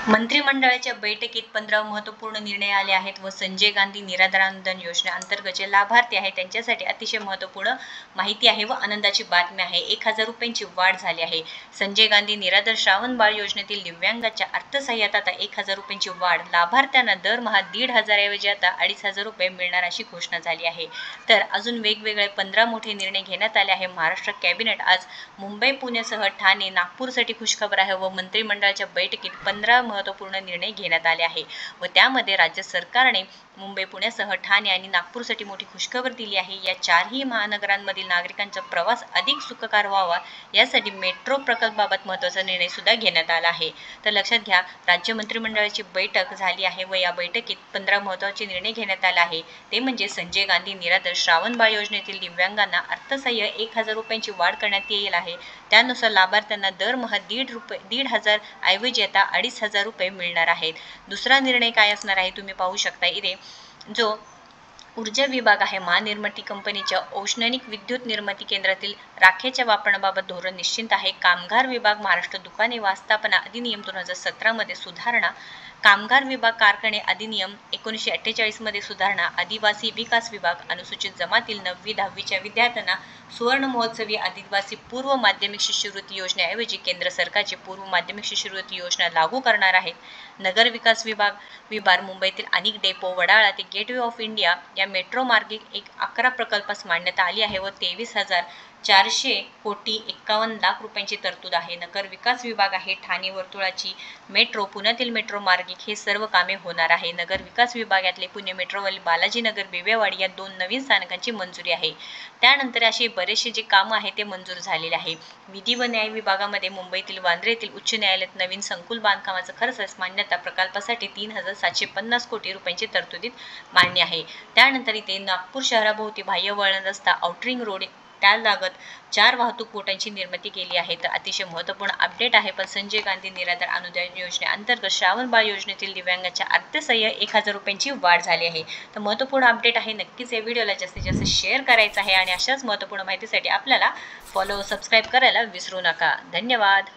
मंत्रिमंडळाच्या बैठकीत 15 महत्त्वपूर्ण निर्णय आले आहेत व संजय गांधी निराधार अनुदान योजनेअंतर्गत जे लाभार्थी आहेत त्यांच्यासाठी अतिशय महत्त्वपूर्ण माहिती आहे व आनंदाची बातमी आहे। 1000 रुपयांची वाढ झाली आहे। संजय गांधी निराधार श्रावण बाळ योजनेतील दिव्यांगाच्या अर्थसहाय्यात आता 1000 रुपयांची वाढ, लाभार्थ्यांना दरमहा 1500 ऐवजी आता 2500 रुपये मिळणार अशी घोषणा झाली आहे। तर अजून वेगवेगळे 15 मोठे निर्णय घेण्यात आले आहे। महाराष्ट्र कॅबिनेट आज मुंबई, पुण्यासह ठाणे, नागपूरसाठी खुशखबर आहे व मंत्रिमंडळाच्या बैठकीत 15 महत्त्वपूर्ण निर्णय घेण्यात आले आहे व त्यामध्ये राज्य सरकारने मुंबई, पुण्यासह ठाणे आणि नागपूरसाठी मोठी खुशखबर दिली आहे। या चारही महानगरांमधील नागरिकांचा प्रवास अधिक सुखकर व्हावा यासाठी मेट्रो प्रकल्पाबाबत महत्त्वाचा निर्णय सुद्धा घेण्यात आला आहे। तर लक्षात घ्या, राज्य मंत्रिमंडळाची बैठक झाली आहे व या बैठकीत 15 महत्त्वाचे निर्णय घेण्यात आले आहे। ते म्हणजे संजय गांधी निराधार श्रावण बाळ योजनेतील दिव्यांगांना अर्थसहाय्य 1000 रुपयांची वाढ करण्यात येईल आहे। त्यानुसार लाभार्थ्यांना दरमहा 1500 ऐवजी आता 2500 रुपये मिळणार आहेत। दुसरा निर्णय काय असणार आहे तुम्ही पाहू शकता इथे, जो ऊर्जा विभाग आहे, महानिर्मिती कंपनीच्या औष्णिक विद्युत निर्मिती केंद्रातील राखेच्या वापराबाबत धोरण निश्चित आहे। कामगार विभाग, महाराष्ट्र दुकाने व आस्थापना अधिनियम 2017 मध्ये सुधारणा, कामगार विभाग कारखाने अधिनियम 1948 मध्ये सुधारणा, आदिवासी विकास विभाग अनुसूचित जमातील 9वी-10वीच्या विद्यार्थ्यांना सुवर्ण महोत्सवी आदिवासी पूर्व माध्यमिक शिष्यवृत्ती योजनेऐवजी केंद्र सरकारची पूर्व माध्यमिक शिष्यवृत्ती योजना लागू करणार आहेत। नगर विकास विभाग मुंबईतील अनेक डेपो, वडाळा ते गेटवे ऑफ इंडिया या मेट्रो मार्गे 11 प्रकल्पास मान्यता आली आहे व 23,400 कोटी 51 लाख रुपयांची तरतूद आहे। नगर विकास विभाग आहे, ठाणे वर्तुळाची मेट्रो, पुण्यातील मेट्रो मार्गिक हे सर्व कामे होणार आहे। नगर विकास विभागातले पुणे मेट्रोवरील बालाजीनगर, बेबेवाडी या 2 नवीन स्थानकांची मंजुरी आहे। त्यानंतर असे बरेचसे जे काम आहे ते मंजूर झालेले आहे। विधी व न्याय विभागामध्ये मुंबईतील वांद्रे येथील उच्च न्यायालयात नवीन संकुल बांधकामाचा खर्च मान्यता, प्रकल्पासाठी 3750 कोटी रुपयांची तरतुदीत मान्य आहे। त्यानंतर इथे नागपूर शहराभोवती बाह्य वळण रस्ता, आउटरिंग रोड त्यालागत 4 वाहतूक बोटांची निर्मिती केली आहे। तर अतिशय महत्त्वपूर्ण अपडेट आहे। पण संजय गांधी निराधार अनुदान योजनेअंतर्गत श्रावण बाळ योजनेतील दिव्यांगाच्या अर्थसहाय्य 1000 रुपयांची वाढ झाली आहे। तर महत्त्वपूर्ण अपडेट आहे। नक्कीच या व्हिडिओला जास्तीत जास्त शेअर करायचं आहे आणि अशाच महत्त्वपूर्ण माहितीसाठी आपल्याला फॉलो, सबस्क्राईब करायला विसरू नका। धन्यवाद।